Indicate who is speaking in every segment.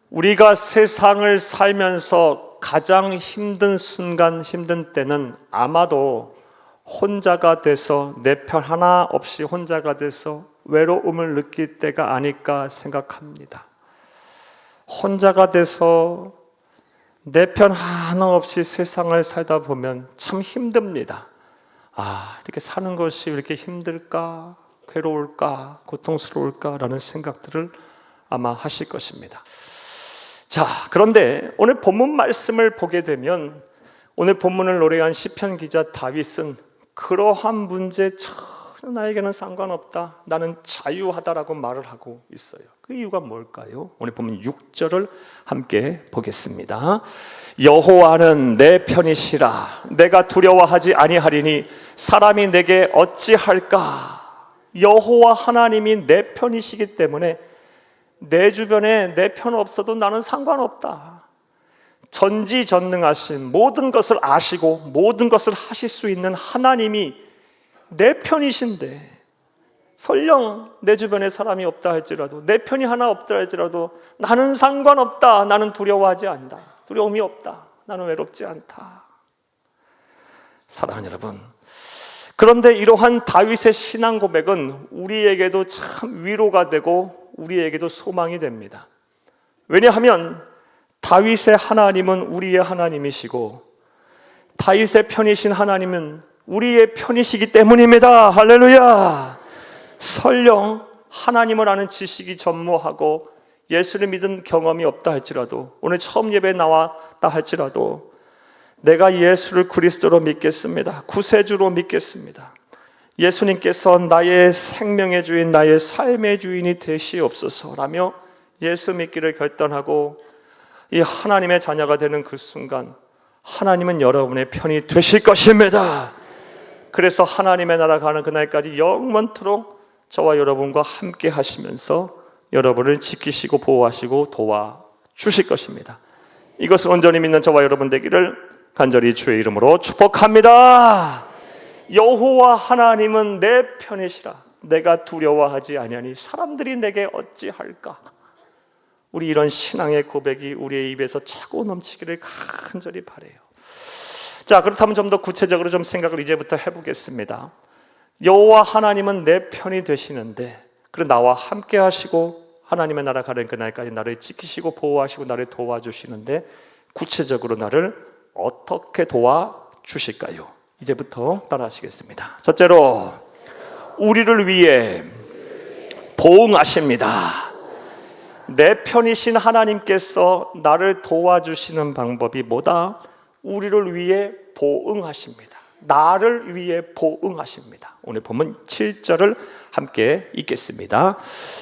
Speaker 1: 우리가 세상을 살면서 가장 힘든 순간, 힘든 때는 아마도 혼자가 돼서 내 편 하나 없이 혼자가 돼서 외로움을 느낄 때가 아닐까 생각합니다. 혼자가 돼서 내 편 하나 없이 세상을 살다 보면 참 힘듭니다. 이렇게 사는 것이 왜 이렇게 힘들까? 괴로울까? 고통스러울까? 라는 생각들을 아마 하실 것입니다. 자, 그런데 오늘 본문 말씀을 보게 되면 오늘 본문을 노래한 시편 기자 다윗은 그러한 문제 전혀 나에게는 상관없다, 나는 자유하다라고 말을 하고 있어요. 그 이유가 뭘까요? 오늘 본문 6절을 함께 보겠습니다. 여호와는 내 편이시라, 내가 두려워하지 아니하리니 사람이 내게 어찌할까? 여호와 하나님이 내 편이시기 때문에 내 주변에 내 편 없어도 나는 상관없다. 전지전능하신, 모든 것을 아시고 모든 것을 하실 수 있는 하나님이 내 편이신데, 설령 내 주변에 사람이 없다 할지라도, 내 편이 하나 없다 할지라도 나는 상관없다. 나는 두려워하지 않는다. 두려움이 없다. 나는 외롭지 않다. 사랑하는 여러분, 그런데 이러한 다윗의 신앙 고백은 우리에게도 참 위로가 되고 우리에게도 소망이 됩니다. 왜냐하면 다윗의 하나님은 우리의 하나님이시고 다윗의 편이신 하나님은 우리의 편이시기 때문입니다. 할렐루야. 설령 하나님을 아는 지식이 전무하고 예수를 믿은 경험이 없다 할지라도, 오늘 처음 예배에 나왔다 할지라도 내가 예수를 그리스도로 믿겠습니다, 구세주로 믿겠습니다, 예수님께서 나의 생명의 주인, 나의 삶의 주인이 되시옵소서라며 예수 믿기를 결단하고 이 하나님의 자녀가 되는 그 순간 하나님은 여러분의 편이 되실 것입니다. 그래서 하나님의 나라 가는 그날까지 영원토록 저와 여러분과 함께 하시면서 여러분을 지키시고 보호하시고 도와주실 것입니다. 이것을 온전히 믿는 저와 여러분 되기를 간절히 주의 이름으로 축복합니다. 여호와 하나님은 내 편이시라, 내가 두려워하지 아니하니 사람들이 내게 어찌할까? 우리 이런 신앙의 고백이 우리의 입에서 차고 넘치기를 간절히 바라요. 자, 그렇다면 좀 더 구체적으로 좀 생각을 이제부터 해보겠습니다. 여호와 하나님은 내 편이 되시는데, 그리고 나와 함께 하시고 하나님의 나라 가는 그날까지 나를 지키시고 보호하시고 나를 도와주시는데 구체적으로 나를 어떻게 도와주실까요? 이제부터 따라하시겠습니다. 첫째로, 우리를 위해 보응하십니다. 내 편이신 하나님께서 나를 도와주시는 방법이 뭐다? 우리를 위해 보응하십니다. 나를 위해 보응하십니다. 오늘 보면 7절을 함께 읽겠습니다.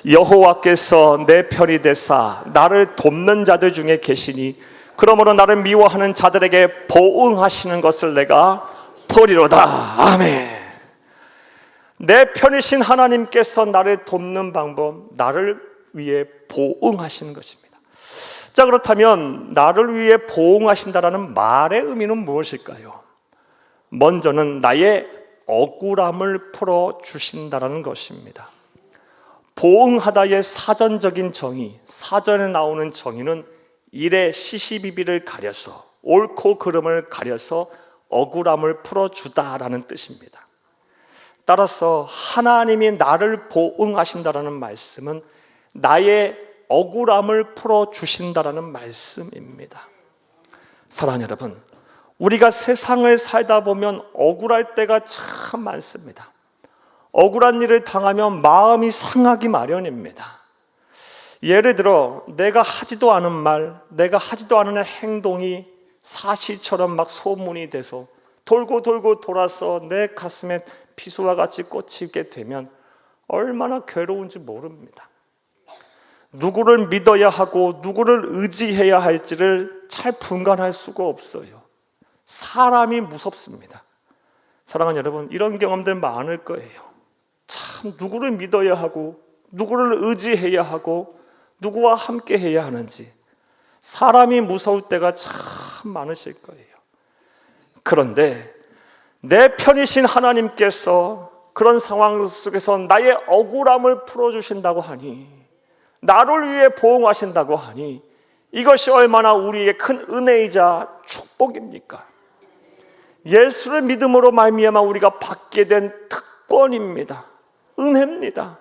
Speaker 1: 여호와께서 내 편이 되사 나를 돕는 자들 중에 계시니 그러므로 나를 미워하는 자들에게 보응하시는 것을 내가 보리로다. 아멘. 내 편이신 하나님께서 나를 돕는 방법, 나를 위해 보응하시는 것입니다. 자, 그렇다면 나를 위해 보응하신다라는 말의 의미는 무엇일까요? 먼저는 나의 억울함을 풀어주신다는 것입니다. 보응하다의 사전적인 정의, 사전에 나오는 정의는 일의 시시비비를 가려서, 옳고 그름을 가려서 억울함을 풀어주다라는 뜻입니다. 따라서 하나님이 나를 보응하신다라는 말씀은 나의 억울함을 풀어주신다라는 말씀입니다. 사랑하는 여러분, 우리가 세상을 살다 보면 억울할 때가 참 많습니다. 억울한 일을 당하면 마음이 상하기 마련입니다. 예를 들어 내가 하지도 않은 말, 내가 하지도 않은 행동이 사실처럼 막 소문이 돼서 돌고 돌고 돌아서 내 가슴에 비수와 같이 꽂히게 되면 얼마나 괴로운지 모릅니다. 누구를 믿어야 하고 누구를 의지해야 할지를 잘 분간할 수가 없어요. 사람이 무섭습니다. 사랑하는 여러분, 이런 경험들 많을 거예요. 참 누구를 믿어야 하고 누구를 의지해야 하고 누구와 함께 해야 하는지 사람이 무서울 때가 참 많으실 거예요. 그런데 내 편이신 하나님께서 그런 상황 속에서 나의 억울함을 풀어주신다고 하니, 나를 위해 보응하신다고 하니 이것이 얼마나 우리에게 큰 은혜이자 축복입니까? 예수를 믿음으로 말미암아 우리가 받게 된 특권입니다. 은혜입니다.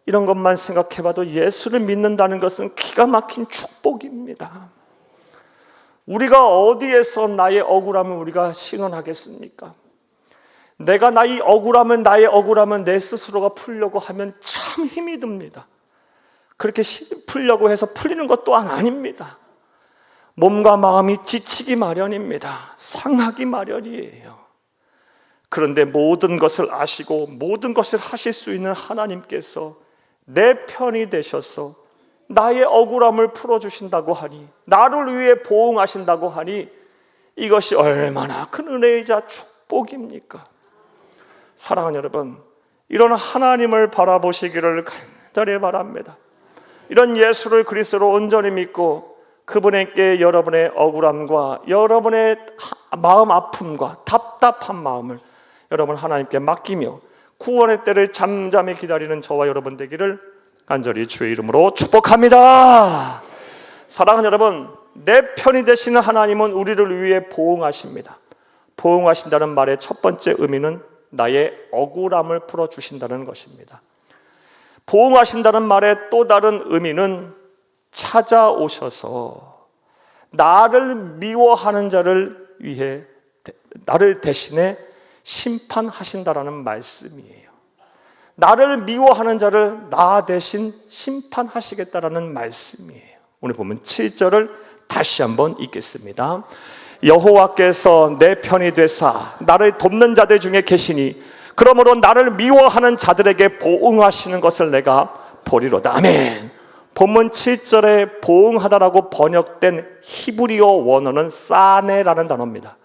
Speaker 1: 이런 것만 생각해봐도 예수를 믿는다는 것은 기가 막힌 축복입니다. 우리가 어디에서 나의 억울함을 우리가 신원하겠습니까? 내가 나의 억울함은 내 스스로가 풀려고 하면 참 힘이 듭니다. 그렇게 풀려고 해서 풀리는 것 또한 아닙니다. 몸과 마음이 지치기 마련입니다. 상하기 마련이에요. 그런데 모든 것을 아시고 모든 것을 하실 수 있는 하나님께서 내 편이 되셔서 나의 억울함을 풀어주신다고 하니, 나를 위해 보응하신다고 하니, 이것이 얼마나 큰 은혜이자 축복입니까? 사랑하는 여러분, 이런 하나님을 바라보시기를 간절히 바랍니다. 이런 예수를 그리스도로 온전히 믿고 그분에게 여러분의 억울함과 여러분의 마음 아픔과 답답한 마음을 여러분 하나님께 맡기며 구원의 때를 잠잠히 기다리는 저와 여러분 되기를 간절히 주의 이름으로 축복합니다. 사랑하는 여러분, 내 편이 되시는 하나님은 우리를 위해 보응하십니다. 보응하신다는 말의 첫 번째 의미는 나의 억울함을 풀어주신다는 것입니다. 보응하신다는 말의 또 다른 의미는 찾아오셔서 나를 미워하는 자를 위해 나를 대신에 심판하신다라는 말씀이에요. 나를 미워하는 자를 나 대신 심판하시겠다라는 말씀이에요. 오늘 보면 7절을 다시 한번 읽겠습니다. 여호와께서 내 편이 되사 나를 돕는 자들 중에 계시니 그러므로 나를 미워하는 자들에게 보응하시는 것을 내가 보리로다. 아멘. 본문 7절에 보응하다라고 번역된 히브리어 원어는 사네라는 단어입니다.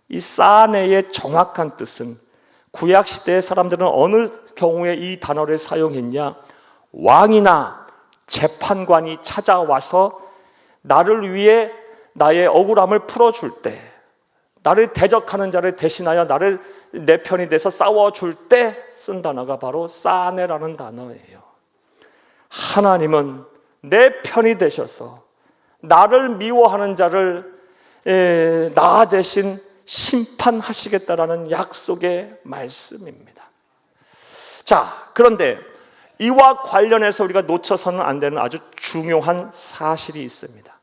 Speaker 1: 이 사네의 정확한 뜻은, 구약시대의 사람들은 어느 경우에 이 단어를 사용했냐, 왕이나 재판관이 찾아와서 나를 위해 나의 억울함을 풀어줄 때, 나를 대적하는 자를 대신하여 나를 내 편이 돼서 싸워줄 때 쓴 단어가 바로 사네라는 단어예요. 하나님은 내 편이 되셔서 나를 미워하는 자를 나 대신 심판하시겠다라는 약속의 말씀입니다. 자, 그런데 이와 관련해서 우리가 놓쳐서는 안 되는 아주 중요한 사실이 있습니다.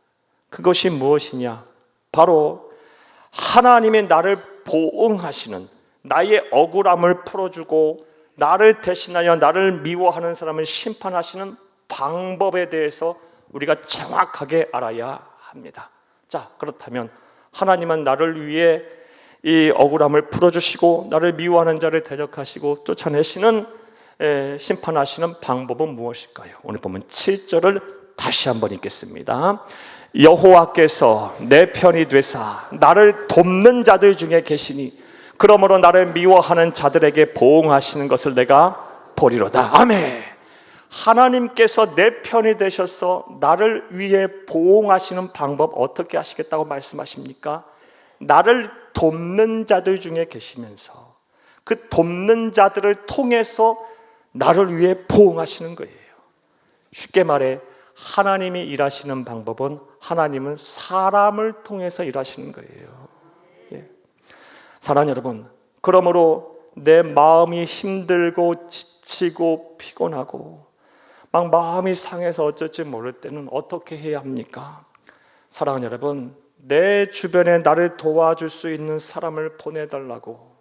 Speaker 1: 그것이 무엇이냐? 바로 하나님이 나를 보응하시는, 나의 억울함을 풀어주고 나를 대신하여 나를 미워하는 사람을 심판하시는 방법에 대해서 우리가 정확하게 알아야 합니다. 자, 그렇다면 하나님은 나를 위해 이 억울함을 풀어주시고 나를 미워하는 자를 대적하시고 쫓아내시는, 심판하시는 방법은 무엇일까요? 오늘 보면 7절을 다시 한번 읽겠습니다. 여호와께서 내 편이 되사 나를 돕는 자들 중에 계시니 그러므로 나를 미워하는 자들에게 보응하시는 것을 내가 보리로다. 아멘. 하나님께서 내 편이 되셔서 나를 위해 보응하시는 방법 어떻게 하시겠다고 말씀하십니까? 나를 돕는 자들 중에 계시면서 그 돕는 자들을 통해서 나를 위해 보응하시는 거예요. 쉽게 말해 하나님이 일하시는 방법은, 하나님은 사람을 통해서 일하시는 거예요. 예. 사랑하는 여러분, 그러므로 내 마음이 힘들고 지치고 피곤하고 막 마음이 상해서 어쩔지 모를 때는 어떻게 해야 합니까? 사랑하는 여러분, 내 주변에 나를 도와줄 수 있는 사람을 보내달라고,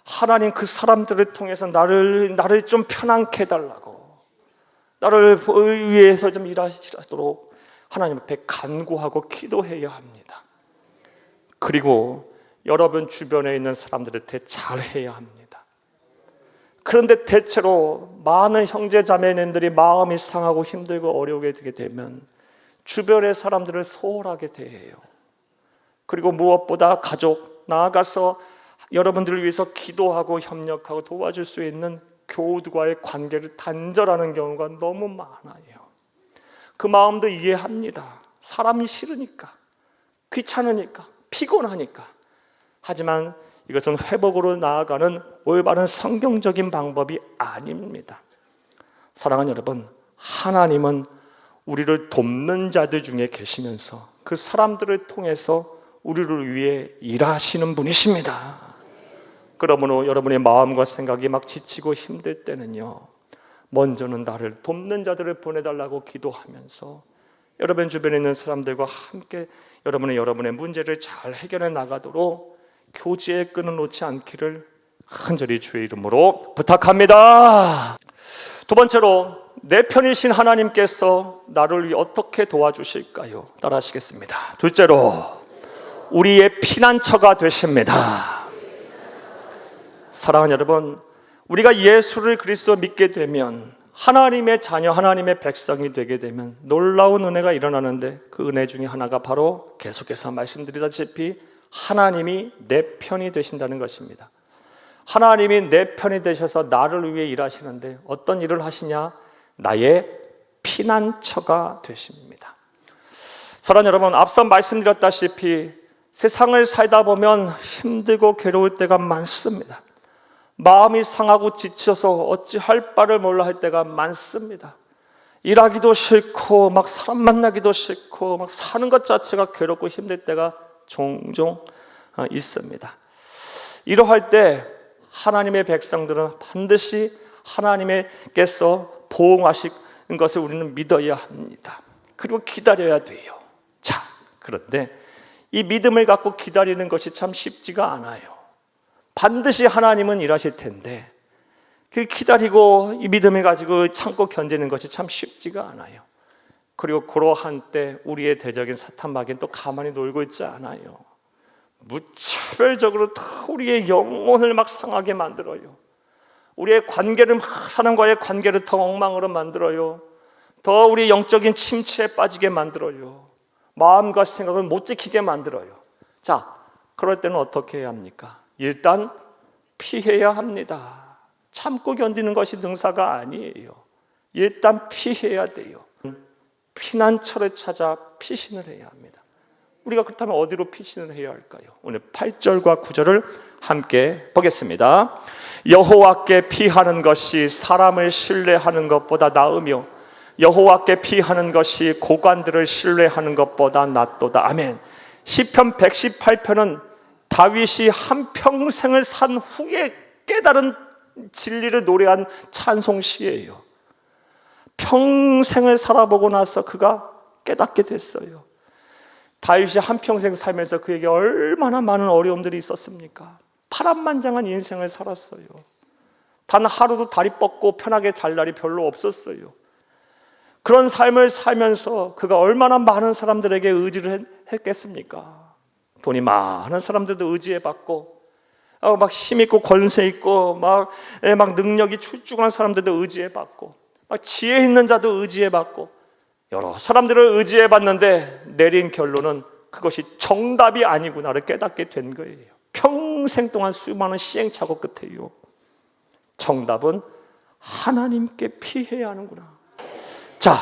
Speaker 1: 하나님 그 사람들을 통해서 나를 좀 편안케 해달라고, 나를 위해서 좀 일하시도록 하나님 앞에 간구하고 기도해야 합니다. 그리고 여러분 주변에 있는 사람들한테 잘해야 합니다. 그런데 대체로 많은 형제자매님들이 마음이 상하고 힘들고 어려우게 되게 되면 주변의 사람들을 소홀하게 대해요. 그리고 무엇보다 가족, 나아가서 여러분들을 위해서 기도하고 협력하고 도와줄 수 있는 교우들과의 관계를 단절하는 경우가 너무 많아요. 그 마음도 이해합니다. 사람이 싫으니까, 귀찮으니까, 피곤하니까. 하지만 이것은 회복으로 나아가는 올바른 성경적인 방법이 아닙니다. 사랑하는 여러분, 하나님은 우리를 돕는 자들 중에 계시면서 그 사람들을 통해서 우리를 위해 일하시는 분이십니다. 그러므로 여러분의 마음과 생각이 막 지치고 힘들 때는요, 먼저는 나를 돕는 자들을 보내달라고 기도하면서 여러분 주변에 있는 사람들과 함께 여러분의 문제를 잘 해결해 나가도록 교제의 끈을 놓지 않기를 간절히 주의 이름으로 부탁합니다. 두 번째로, 내 편이신 하나님께서 나를 어떻게 도와주실까요? 따라하시겠습니다. 둘째로, 우리의 피난처가 되십니다. 사랑하는 여러분, 우리가 예수를 그리스도 믿게 되면, 하나님의 자녀, 하나님의 백성이 되게 되면 놀라운 은혜가 일어나는데, 그 은혜 중에 하나가 바로 계속해서 말씀드리다시피 하나님이 내 편이 되신다는 것입니다. 하나님이 내 편이 되셔서 나를 위해 일하시는데 어떤 일을 하시냐? 나의 피난처가 되십니다. 사랑하는 여러분, 앞서 말씀드렸다시피 세상을 살다 보면 힘들고 괴로울 때가 많습니다. 마음이 상하고 지쳐서 어찌할 바를 몰라 할 때가 많습니다. 일하기도 싫고 막 사람 만나기도 싫고 막 사는 것 자체가 괴롭고 힘들 때가 종종 있습니다. 이러할 때 하나님의 백성들은 반드시 하나님께서 보응하시는 것을 우리는 믿어야 합니다. 그리고 기다려야 돼요. 자, 그런데 이 믿음을 갖고 기다리는 것이 참 쉽지가 않아요. 반드시 하나님은 일하실 텐데 그 기다리고 이 믿음을 가지고 참고 견디는 것이 참 쉽지가 않아요. 그리고 그러한 때 우리의 대적인 사탄 마귀는 또 가만히 놀고 있지 않아요. 무차별적으로 우리의 영혼을 막 상하게 만들어요. 우리의 관계를 사람과의 관계를 더 엉망으로 만들어요. 더 우리 영적인 침체에 빠지게 만들어요. 마음과 생각을 못 지키게 만들어요. 자, 그럴 때는 어떻게 해야 합니까? 일단 피해야 합니다. 참고 견디는 것이 능사가 아니에요. 일단 피해야 돼요. 피난처를 찾아 피신을 해야 합니다. 우리가 그렇다면 어디로 피신을 해야 할까요? 오늘 8절과 9절을 함께 보겠습니다. 여호와께 피하는 것이 사람을 신뢰하는 것보다 나으며 여호와께 피하는 것이 고관들을 신뢰하는 것보다 낫도다. 아멘. 시편 118편은 다윗이 한평생을 산 후에 깨달은 진리를 노래한 찬송시예요. 평생을 살아보고 나서 그가 깨닫게 됐어요. 다윗이 한평생 살면서 그에게 얼마나 많은 어려움들이 있었습니까? 파란만장한 인생을 살았어요. 단 하루도 다리 뻗고 편하게 잘 날이 별로 없었어요. 그런 삶을 살면서 그가 얼마나 많은 사람들에게 의지를 했겠습니까? 돈이 많은 사람들도 의지해봤고 막 힘있고 권세 있고 막 능력이 출중한 사람들도 의지해봤고 막 지혜 있는 자도 의지해봤고 여러 사람들을 의지해봤는데 내린 결론은 그것이 정답이 아니구나를 깨닫게 된 거예요. 평생 동안 수많은 시행착오 끝에요. 정답은 하나님께 피해야 하는구나. 자,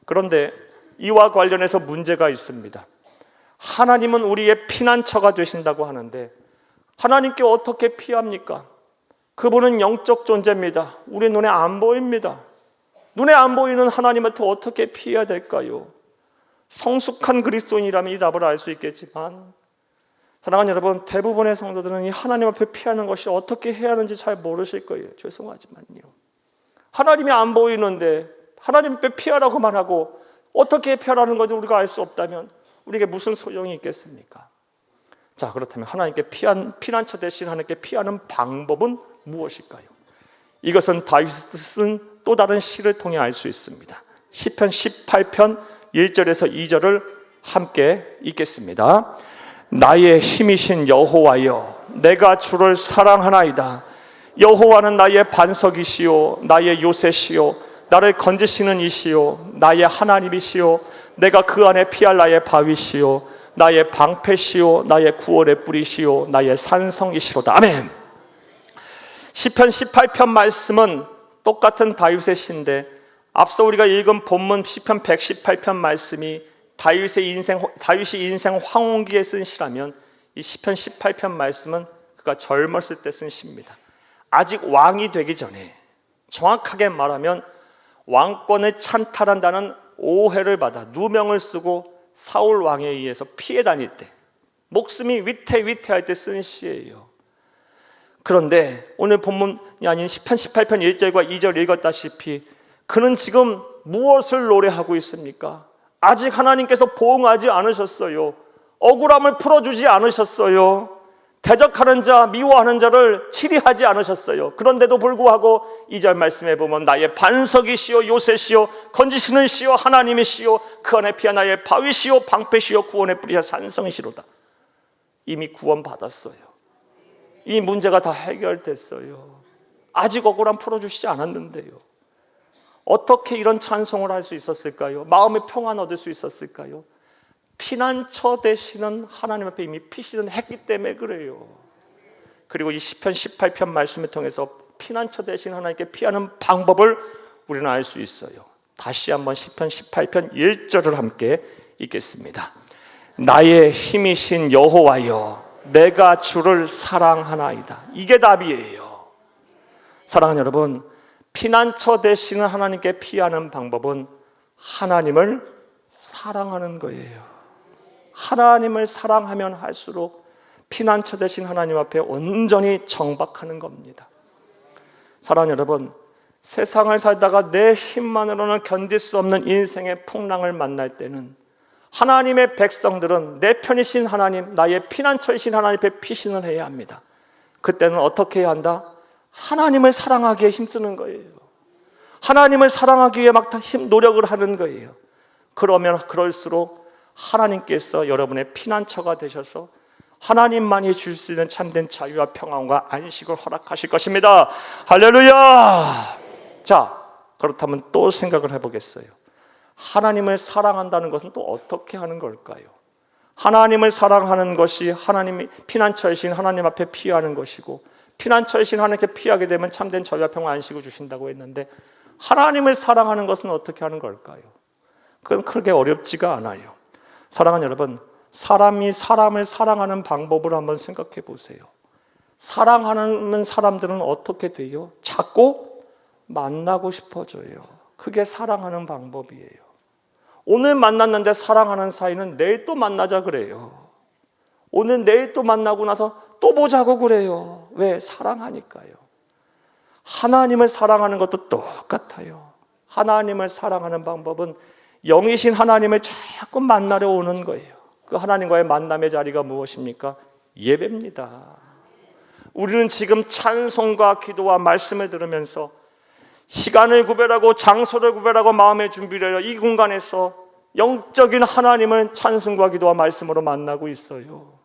Speaker 1: 그런데 이와 관련해서 문제가 있습니다. 하나님은 우리의 피난처가 되신다고 하는데 하나님께 어떻게 피합니까? 그분은 영적 존재입니다. 우리 눈에 안 보입니다. 눈에 안 보이는 하나님한테 어떻게 피해야 될까요? 성숙한 그리스도인이라면 이 답을 알 수 있겠지만 사랑하는 여러분, 대부분의 성도들은 이 하나님 앞에 피하는 것이 어떻게 해야 하는지 잘 모르실 거예요. 죄송하지만요. 하나님이 안 보이는데 하나님 앞에 피하라고만 하고 어떻게 피하라는 건지 우리가 알 수 없다면 우리에게 무슨 소용이 있겠습니까? 자, 그렇다면 하나님께 피난처 대신 하나님께 피하는 방법은 무엇일까요? 이것은 다윗이 쓴 또 다른 시를 통해 알 수 있습니다. 시편 18편 1절에서 2절을 함께 읽겠습니다. 나의 힘이신 여호와여, 내가 주를 사랑하나이다. 여호와는 나의 반석이시요 나의 요새시요 나를 건지시는 이시요 나의 하나님이시요 내가 그 안에 피할 나의 바위시요 나의 방패시요 나의 구원의 뿌리시요 나의 산성이시로다. 아멘. 시편 18편 말씀은 똑같은 다윗의 시인데 앞서 우리가 읽은 본문 시편 118편 말씀이 다윗이 인생 황혼기에 쓴 시라면 이 시편 18편 말씀은 그가 젊었을 때 쓴 시입니다. 아직 왕이 되기 전에, 정확하게 말하면 왕권을 찬탈한다는 오해를 받아 누명을 쓰고 사울 왕에 의해서 피해 다닐 때, 목숨이 위태위태할 때 쓴 시예요. 그런데 오늘 본문이 아닌 시편 18편 1절과 2절 읽었다시피 그는 지금 무엇을 노래하고 있습니까? 아직 하나님께서 보응하지 않으셨어요. 억울함을 풀어주지 않으셨어요. 대적하는 자, 미워하는 자를 치리하지 않으셨어요. 그런데도 불구하고 2절 말씀에 보면 나의 반석이시요 요새시요 건지시는 시요 하나님이시요 그 안에 피하 나의 바위시요 방패시요 구원의 뿌리야 산성이시로다. 이미 구원받았어요. 이 문제가 다 해결됐어요. 아직 억울함 풀어주시지 않았는데요. 어떻게 이런 찬송을 할 수 있었을까요? 마음의 평안 얻을 수 있었을까요? 피난처 되시는 하나님 앞에 이미 피신을 했기 때문에 그래요. 그리고 이 시편 18편 말씀을 통해서 피난처 되신 하나님께 피하는 방법을 우리는 알 수 있어요. 다시 한번 시편 18편 1절을 함께 읽겠습니다. 나의 힘이신 여호와여 내가 주를 사랑하나이다. 이게 답이에요. 사랑하는 여러분, 피난처 되시는 하나님께 피하는 방법은 하나님을 사랑하는 거예요. 하나님을 사랑하면 할수록 피난처 되신 하나님 앞에 온전히 정박하는 겁니다. 사랑하는 여러분, 세상을 살다가 내 힘만으로는 견딜 수 없는 인생의 풍랑을 만날 때는 하나님의 백성들은 내 편이신 하나님, 나의 피난처이신 하나님 앞에 피신을 해야 합니다. 그때는 어떻게 해야 한다? 하나님을 사랑하기에 힘쓰는 거예요. 하나님을 사랑하기 위해 막 노력을 하는 거예요. 그러면 그럴수록 하나님께서 여러분의 피난처가 되셔서 하나님만이 줄 수 있는 참된 자유와 평안과 안식을 허락하실 것입니다. 할렐루야! 자, 그렇다면 또 생각을 해보겠어요. 하나님을 사랑한다는 것은 또 어떻게 하는 걸까요? 하나님을 사랑하는 것이 하나님이 피난처이신 하나님 앞에 피하는 것이고, 피난처이신 하나님께 피하게 되면 참된 자유와 평안 안식을 주신다고 했는데, 하나님을 사랑하는 것은 어떻게 하는 걸까요? 그건 그렇게 어렵지가 않아요. 사랑하는 여러분, 사람이 사람을 사랑하는 방법을 한번 생각해 보세요. 사랑하는 사람들은 어떻게 돼요? 자꾸 만나고 싶어져요. 그게 사랑하는 방법이에요. 오늘 만났는데 사랑하는 사이는 내일 또 만나자 그래요. 오늘 내일 또 만나고 나서 또 보자고 그래요. 왜? 사랑하니까요. 하나님을 사랑하는 것도 똑같아요. 하나님을 사랑하는 방법은 영이신 하나님을 자꾸 만나러 오는 거예요. 그 하나님과의 만남의 자리가 무엇입니까? 예배입니다. 우리는 지금 찬송과 기도와 말씀을 들으면서 시간을 구별하고 장소를 구별하고 마음의 준비를 해요. 이 공간에서 영적인 하나님을 찬송과 기도와 말씀으로 만나고 있어요.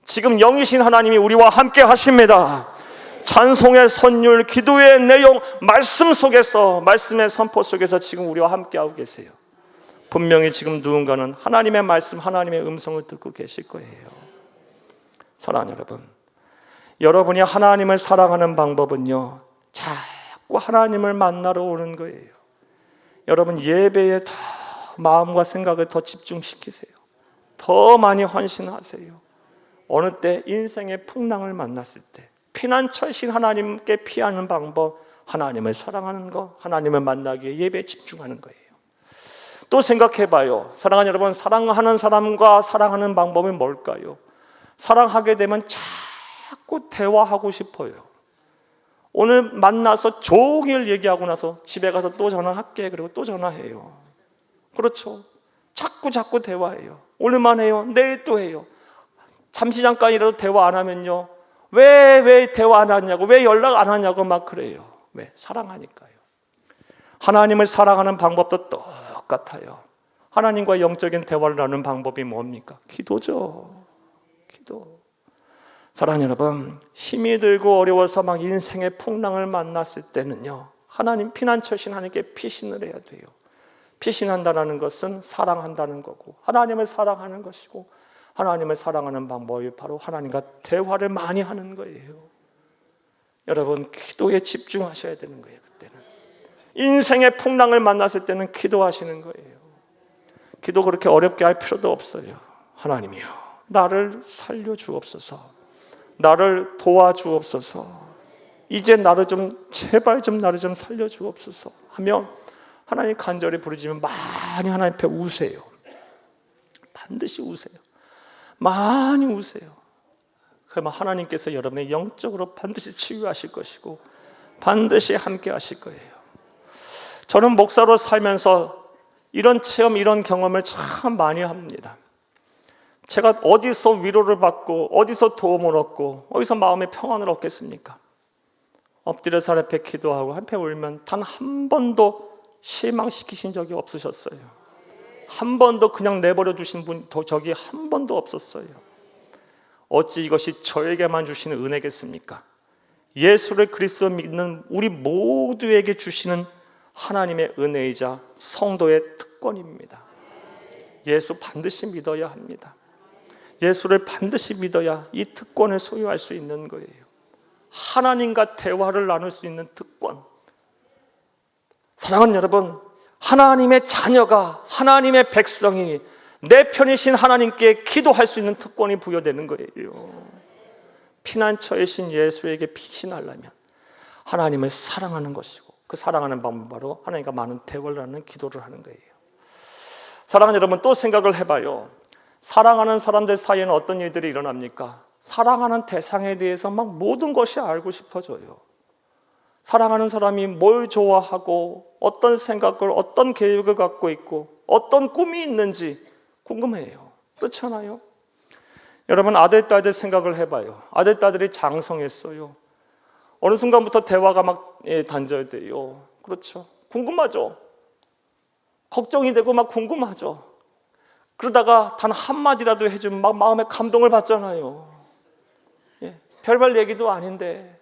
Speaker 1: 지금 영이신 하나님이 우리와 함께 하십니다. 찬송의 선율, 기도의 내용, 말씀 속에서, 말씀의 선포 속에서 지금 우리와 함께하고 계세요. 분명히 지금 누군가는 하나님의 말씀, 하나님의 음성을 듣고 계실 거예요. 사랑하는 여러분, 여러분이 하나님을 사랑하는 방법은요, 자꾸 하나님을 만나러 오는 거예요. 여러분, 예배에 더 마음과 생각을 더 집중시키세요. 더 많이 헌신하세요. 어느 때 인생의 풍랑을 만났을 때 피난처이신 하나님께 피하는 방법, 하나님을 사랑하는 것, 하나님을 만나기 위해 예배에 집중하는 거예요. 또 생각해봐요. 사랑하는 여러분, 사랑하는 사람과 사랑하는 방법이 뭘까요? 사랑하게 되면 자꾸 대화하고 싶어요. 오늘 만나서 종일 얘기하고 나서 집에 가서 또 전화할게. 그리고 또 전화해요. 그렇죠? 자꾸 대화해요. 오늘만 해요. 내일 또 해요. 잠시 잠깐이라도 대화 안 하면요, 왜 대화 안 하냐고, 왜 연락 안 하냐고 막 그래요. 왜? 사랑하니까요. 하나님을 사랑하는 방법도 똑같아요. 하나님과 영적인 대화를 나누는 방법이 뭡니까? 기도죠. 기도. 사랑하는 여러분, 힘이 들고 어려워서 막 인생의 풍랑을 만났을 때는요, 하나님 피난처신 하나님께 피신을 해야 돼요. 피신한다는 것은 사랑한다는 거고, 하나님을 사랑하는 것이고, 하나님을 사랑하는 방법이 바로 하나님과 대화를 많이 하는 거예요. 여러분, 기도에 집중하셔야 되는 거예요. 그때는 인생의 풍랑을 만났을 때는 기도하시는 거예요. 기도 그렇게 어렵게 할 필요도 없어요. 하나님이요, 나를 살려주옵소서, 나를 도와주옵소서, 이제 나를 좀 제발 좀 나를 좀 살려주옵소서 하며 하나님 간절히 부르짖으면 많이 하나님 앞에 우세요. 반드시 우세요. 많이 우세요. 그러면 하나님께서 여러분의 영적으로 반드시 치유하실 것이고 반드시 함께 하실 거예요. 저는 목사로 살면서 이런 체험, 이런 경험을 참 많이 합니다. 제가 어디서 위로를 받고 어디서 도움을 얻고 어디서 마음의 평안을 얻겠습니까? 엎드려서 하나님 앞에 기도하고 하나님 앞에 울면 단 한 번도 실망시키신 적이 없으셨어요. 한 번도 그냥 내버려 두신 분 적이 한 번도 없었어요. 어찌 이것이 저에게만 주시는 은혜겠습니까? 예수를 그리스도 믿는 우리 모두에게 주시는 하나님의 은혜이자 성도의 특권입니다. 예수 반드시 믿어야 합니다. 예수를 반드시 믿어야 이 특권을 소유할 수 있는 거예요. 하나님과 대화를 나눌 수 있는 특권. 사랑하는 여러분, 하나님의 자녀가, 하나님의 백성이 내 편이신 하나님께 기도할 수 있는 특권이 부여되는 거예요. 피난처이신 예수에게 피신하려면 하나님을 사랑하는 것이고, 그 사랑하는 방법은 바로 하나님과 많은 대화를 하는 기도를 하는 거예요. 사랑하는 여러분, 또 생각을 해봐요. 사랑하는 사람들 사이에는 어떤 일들이 일어납니까? 사랑하는 대상에 대해서 막 모든 것이 알고 싶어져요. 사랑하는 사람이 뭘 좋아하고 어떤 생각을, 어떤 계획을 갖고 있고 어떤 꿈이 있는지 궁금해요. 그렇지 않아요? 여러분, 아들, 딸들 생각을 해봐요. 아들, 딸들이 장성했어요. 어느 순간부터 대화가 막 단절돼요. 그렇죠? 궁금하죠? 걱정이 되고 막 궁금하죠? 그러다가 단 한마디라도 해주면 막 마음에 감동을 받잖아요. 별별 얘기도 아닌데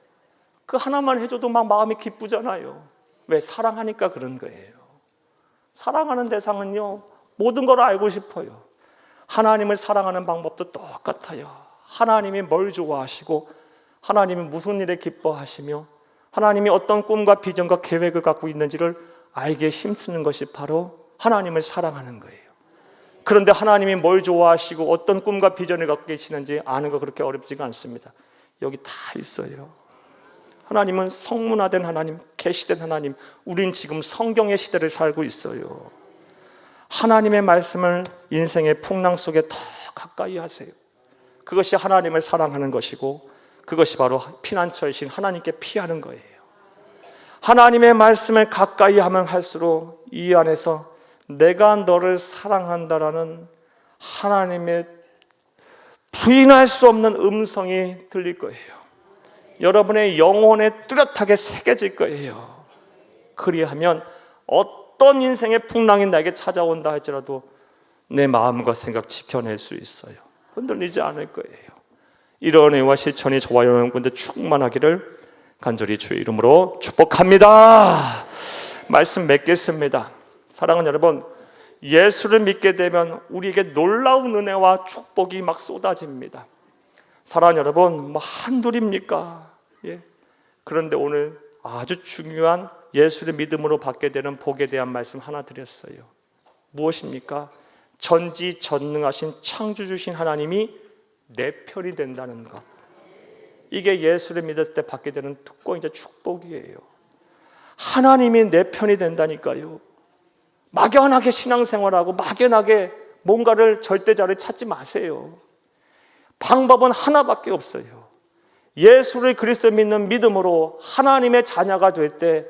Speaker 1: 그 하나만 해줘도 막 마음이 기쁘잖아요. 왜? 사랑하니까 그런 거예요. 사랑하는 대상은요, 모든 걸 알고 싶어요. 하나님을 사랑하는 방법도 똑같아요. 하나님이 뭘 좋아하시고 하나님이 무슨 일에 기뻐하시며 하나님이 어떤 꿈과 비전과 계획을 갖고 있는지를 알기에 힘쓰는 것이 바로 하나님을 사랑하는 거예요. 그런데 하나님이 뭘 좋아하시고 어떤 꿈과 비전을 갖고 계시는지 아는 거 그렇게 어렵지가 않습니다. 여기 다 있어요. 하나님은 성문화된 하나님, 계시된 하나님. 우린 지금 성경의 시대를 살고 있어요. 하나님의 말씀을 인생의 풍랑 속에 더 가까이 하세요. 그것이 하나님을 사랑하는 것이고 그것이 바로 피난처이신 하나님께 피하는 거예요. 하나님의 말씀을 가까이 하면 할수록 이 안에서 내가 너를 사랑한다라는 하나님의 부인할 수 없는 음성이 들릴 거예요. 여러분의 영혼에 뚜렷하게 새겨질 거예요. 그리하면 어떤 인생의 풍랑이 나에게 찾아온다 할지라도 내 마음과 생각 지켜낼 수 있어요. 흔들리지 않을 거예요. 이런 은혜와 실천이 저와 여러분들 충만하기를 간절히 주의 이름으로 축복합니다. 말씀 맺겠습니다. 사랑하는 여러분, 예수를 믿게 되면 우리에게 놀라운 은혜와 축복이 막 쏟아집니다. 사랑하는 여러분, 뭐 한둘입니까? 그런데 오늘 아주 중요한 예수를 믿음으로 받게 되는 복에 대한 말씀 하나 드렸어요. 무엇입니까? 전지전능하신 창조주신 하나님이 내 편이 된다는 것. 이게 예수를 믿었을 때 받게 되는 특권이자 축복이에요. 하나님이 내 편이 된다니까요. 막연하게 신앙생활하고 막연하게 뭔가를 절대자를 찾지 마세요. 방법은 하나밖에 없어요. 예수를 그리스도 믿는 믿음으로 하나님의 자녀가 될 때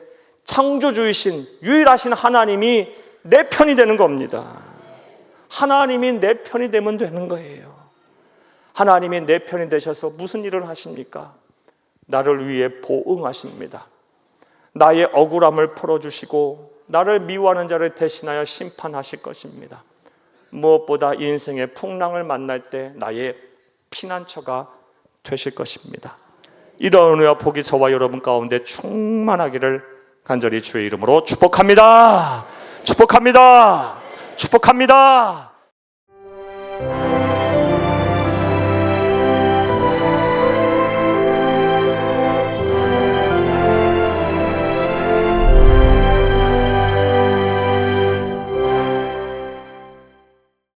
Speaker 1: 창조주이신 유일하신 하나님이 내 편이 되는 겁니다. 하나님이 내 편이 되면 되는 거예요. 하나님이 내 편이 되셔서 무슨 일을 하십니까? 나를 위해 보응하십니다. 나의 억울함을 풀어주시고 나를 미워하는 자를 대신하여 심판하실 것입니다. 무엇보다 인생의 풍랑을 만날 때 나의 피난처가 되실 것입니다. 이런 은혜와 복이 저와 여러분 가운데 충만하기를 간절히 주의 이름으로 축복합니다. 축복합니다. 축복합니다.